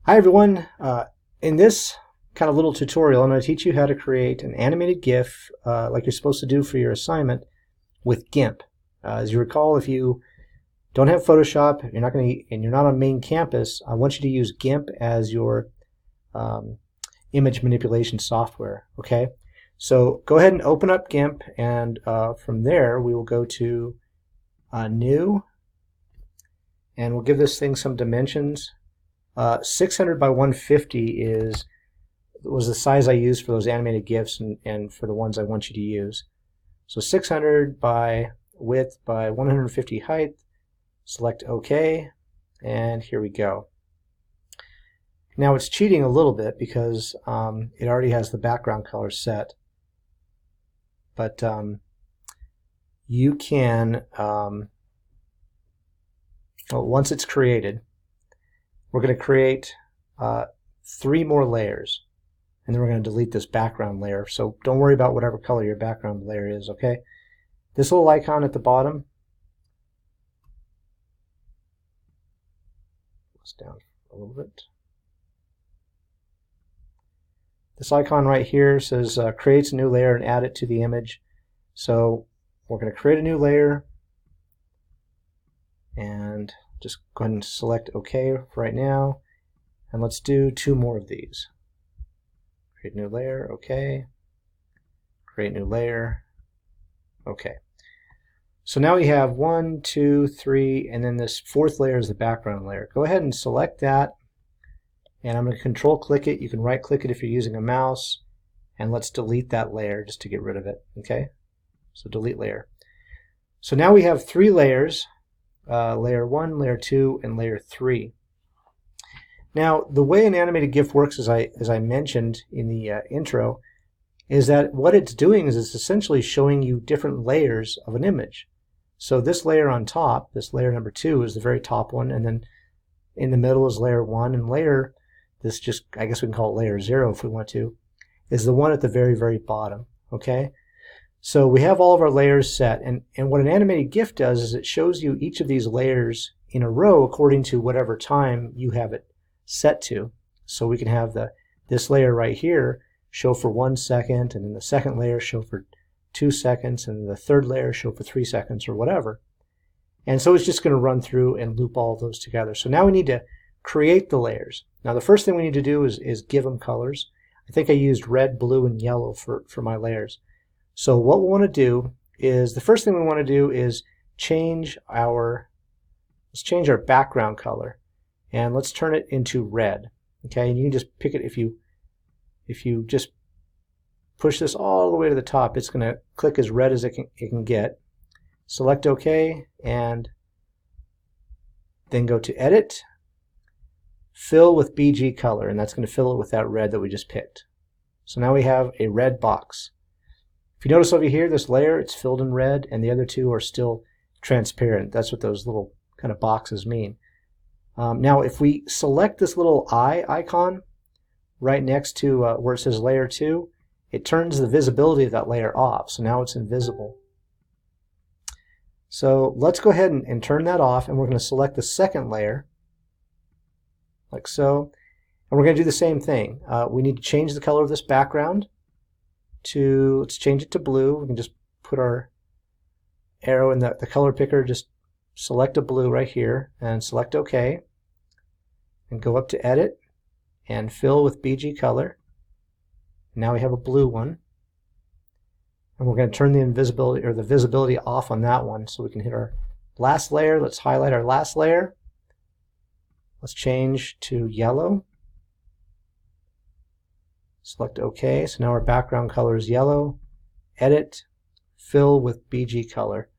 Hi everyone. In this kind of little tutorial, I'm going to teach you how to create an animated GIF like you're supposed to do for your assignment with GIMP. As you recall, if you don't have Photoshop, and you're not on main campus, I want you to use GIMP as your image manipulation software. Okay, so go ahead and open up GIMP, and from there we will go to New, and we'll give this thing some dimensions. 600 by 150 was the size I used for those animated GIFs and for the ones I want you to use. So 600 by width by 150 height. Select OK, and here we go. Now it's cheating a little bit because it already has the background color set. But you can, once it's created, we're going to create 3 more layers, and then we're going to delete this background layer. So don't worry about whatever color your background layer is, okay? This little icon at the bottom, goes down a little bit. This icon right here says creates a new layer and add it to the image. So we're going to create a new layer, and just go ahead and select OK for right now, and let's do 2 more of these. Create new layer, OK. Create new layer, OK. So now we have 1, 2, 3, and then this 4th layer is the background layer. Go ahead and select that, and I'm going to control click it. You can right click it if you're using a mouse, and let's delete that layer just to get rid of it. Okay, so delete layer. So now we have 3 layers. Layer 1, layer 2, and layer 3. Now, the way an animated GIF works, as I mentioned in the intro, is that what it's doing is it's essentially showing you different layers of an image. So this layer on top, this layer number 2, is the very top one, and then in the middle is layer 1, and I guess we can call it layer 0 if we want to, is the one at the very, very bottom. Okay? So we have all of our layers set, and what an animated GIF does is it shows you each of these layers in a row according to whatever time you have it set to. So we can have this layer right here show for 1 second, and then the second layer show for 2 seconds, and the third layer show for 3 seconds or whatever. And so it's just going to run through and loop all of those together. So now we need to create the layers. Now the first thing we need to do is give them colors. I think I used red, blue, and yellow for my layers. So what we want to do is, the first thing we want to do is change our background color, and let's turn it into red. Okay, and you can just pick it if you just push this all the way to the top, it's going to click as red as it can get. Select OK, and then go to Edit, Fill with BG color, and that's going to fill it with that red that we just picked. So now we have a red box. If you notice over here, this layer, it's filled in red, and the other 2 are still transparent. That's what those little kind of boxes mean. Now, if we select this little eye icon right next to where it says layer 2, it turns the visibility of that layer off. So now it's invisible. So let's go ahead and turn that off, and we're going to select the second layer, like so. And we're going to do the same thing. We need to change the color of this background. Let's change it to blue. We can just put our arrow in the color picker, just select a blue right here and select OK, and go up to Edit and Fill with BG color. Now we have a blue one, and we're going to turn the invisibility or the visibility off on that one so we can hit our last layer. Let's highlight our last layer. Let's change to yellow. Select OK, so now our background color is yellow. Edit, Fill with BG color.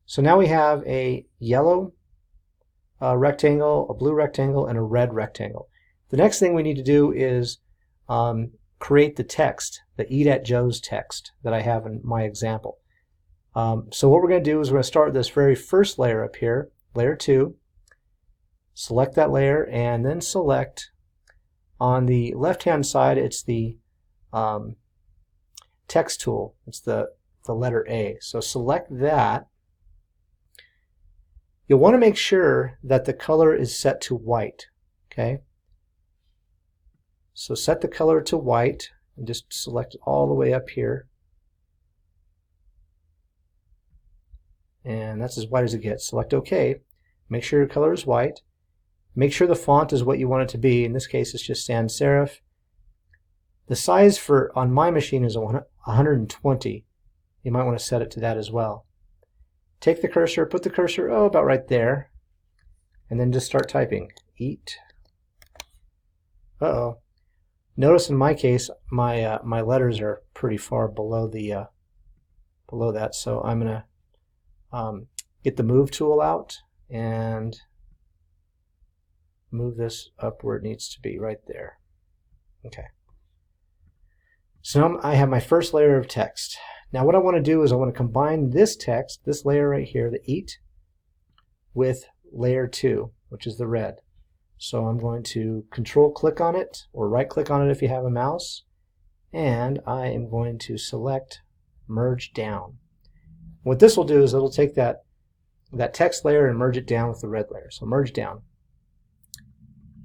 So now we have a yellow rectangle, a blue rectangle, and a red rectangle. The next thing we need to do is create the text, the Eat at Joe's text that I have in my example. So what we're going to do is we're going to start with this very first layer up here, layer 2. Select that layer, and then select on the left-hand side, it's the text tool. It's the letter A. So select that. You'll want to make sure that the color is set to white. Okay. So set the color to white and just select it all the way up here. And that's as white as it gets. Select OK. Make sure your color is white. Make sure the font is what you want it to be. In this case, it's just sans serif. The size for on my machine is 120. You might want to set it to that as well. Take the cursor, put the cursor about right there, and then just start typing. Eat. Uh-oh. Notice in my case, my my letters are pretty far below the below that, so I'm gonna get the move tool out and move this up where it needs to be, right there. Okay. So now I have my first layer of text. Now what I want to do is I want to combine this text, this layer right here, the eat, with layer 2, which is the red. So I'm going to control click on it, or right click on it if you have a mouse, and I am going to select merge down. What this will do is it'll take that text layer and merge it down with the red layer. So merge down.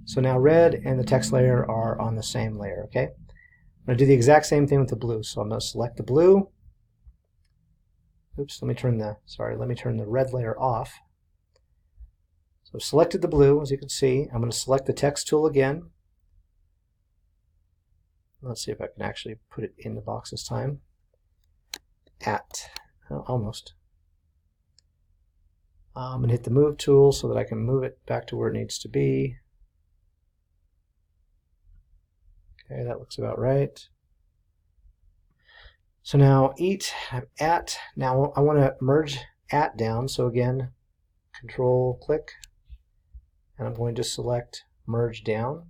So now red and the text layer are on the same layer, okay? I'm going to do the exact same thing with the blue. So I'm going to select the blue. Oops, let me turn the red layer off. So I've selected the blue, as you can see. I'm going to select the text tool again. Let's see if I can actually put it in the box this time. Almost. I'm going to hit the move tool so that I can move it back to where it needs to be. Okay, that looks about right. So now eat, at. Now I want to merge at down. So again, control click, and I'm going to select merge down.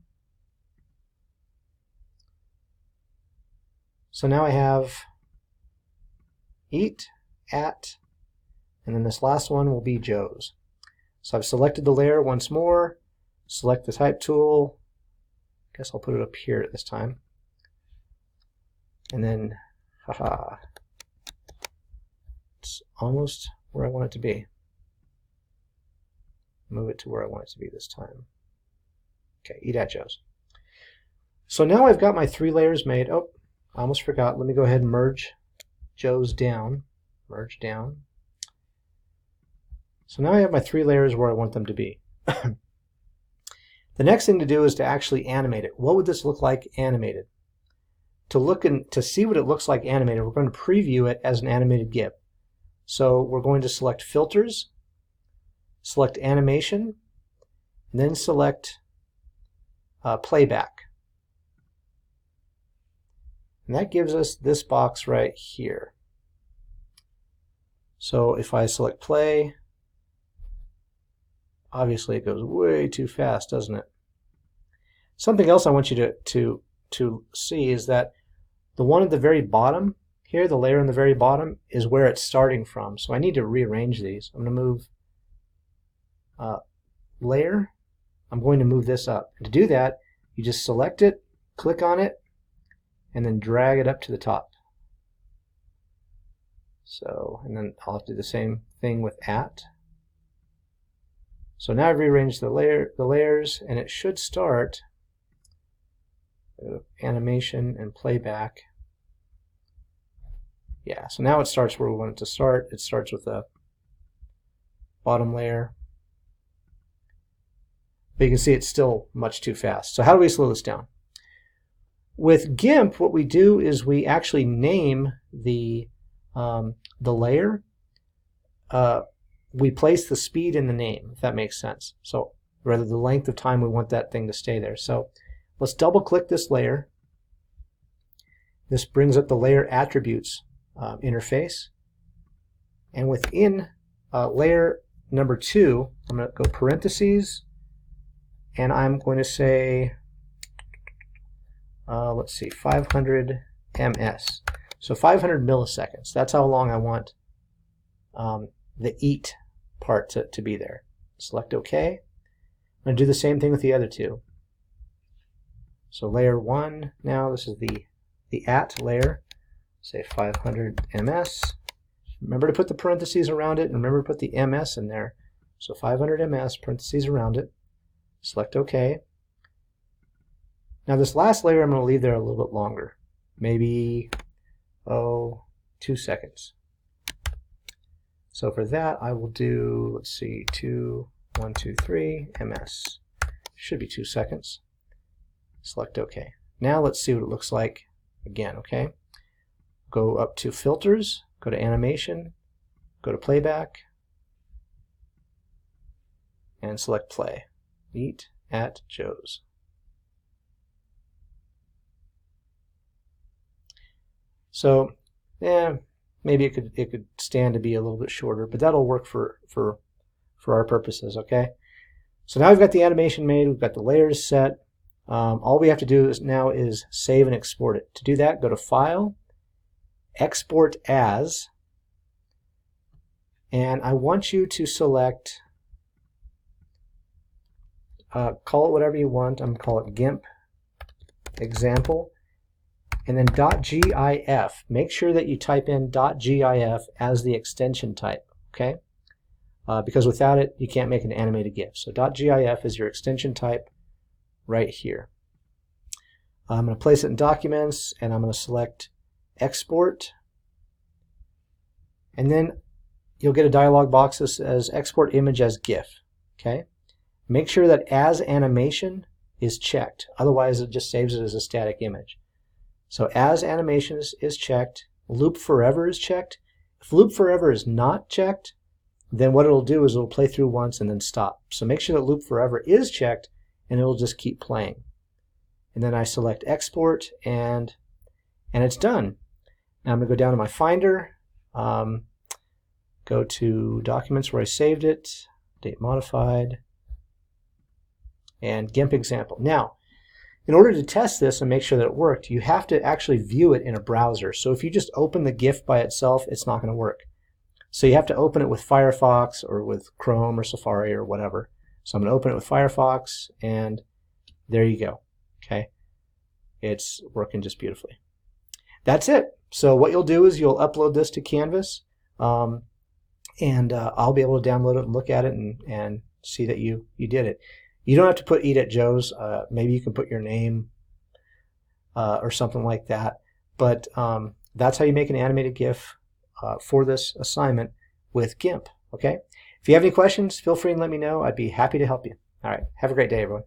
So now I have eat, at, and then this last one will be Joe's. So I've selected the layer once more, select the type tool. I guess I'll put it up here this time. And then, haha, it's almost where I want it to be. Move it to where I want it to be this time. Okay, eat at Joe's. So now I've got my 3 layers made. Oh, I almost forgot. Let me go ahead and merge Joe's down. Merge down. So now I have my 3 layers where I want them to be. The next thing to do is to actually animate it. What would this look like animated? To see what it looks like animated, we're going to preview it as an animated GIF. So we're going to select filters, select animation, and then select playback. And that gives us this box right here. So if I select play, obviously it goes way too fast, doesn't it? Something else I want you to see is that the one at the very bottom here, the layer in the very bottom, is where it's starting from. So I need to rearrange these. I'm going to move layer. I'm going to move this up. And to do that, you just select it, click on it, and then drag it up to the top. So, and then I'll have to do the same thing with at. So now I've rearranged the layers, and it should start animation and playback. Yeah, so now it starts where we want it to start. It starts with the bottom layer. But you can see it's still much too fast. So how do we slow this down? With GIMP, what we do is we actually name the layer. We place the speed in the name, if that makes sense. So rather the length of time we want that thing to stay there. So let's double click this layer. This brings up the layer attributes interface. And within layer number 2, I'm going to go parentheses, and I'm going to say, let's see, 500 ms. So 500 milliseconds. That's how long I want the eat part to be there. Select OK. I'm going to do the same thing with the other 2. So layer 1, now this is the at layer. Say 500 ms. Remember to put the parentheses around it, and remember to put the ms in there. So 500 ms, parentheses around it. Select OK. Now this last layer I'm going to leave there a little bit longer. Maybe, 2 seconds. So for that I will do, let's see, 1, 2, 3, MS. Should be 2 seconds. Select OK. Now let's see what it looks like again, okay? Go up to Filters, go to Animation, go to Playback, and select Play. Eat at Joe's. So, maybe it could stand to be a little bit shorter, but that'll work for our purposes, okay? So now we've got the animation made, we've got the layers set. All we have to do now is save and export it. To do that, go to File, Export As, and I want you to select, call it whatever you want. I'm going to call it GIMP example, and then .gif. Make sure that you type in .gif as the extension type, okay? Because without it, you can't make an animated GIF. So .gif is your extension type right here. I'm going to place it in Documents, and I'm going to select Export, and then you'll get a dialog box that says Export Image as GIF. Okay? Make sure that As Animation is checked, otherwise it just saves it as a static image. So As Animation is checked, Loop Forever is checked. If Loop Forever is not checked, then what it'll do is it'll play through once and then stop. So make sure that Loop Forever is checked, and it'll just keep playing. And then I select Export, and it's done. Now I'm going to go down to my Finder, go to Documents where I saved it, Date Modified, and GIMP example. Now, in order to test this and make sure that it worked, you have to actually view it in a browser. So if you just open the GIF by itself, it's not going to work. So you have to open it with Firefox or with Chrome or Safari or whatever. So I'm going to open it with Firefox, and there you go. Okay, it's working just beautifully. That's it. So what you'll do is you'll upload this to Canvas, and I'll be able to download it and look at it and see that you did it. You don't have to put Eat at Joe's. Maybe you can put your name or something like that. But that's how you make an animated GIF for this assignment with GIMP. Okay. If you have any questions, feel free and let me know. I'd be happy to help you. All right. Have a great day, everyone.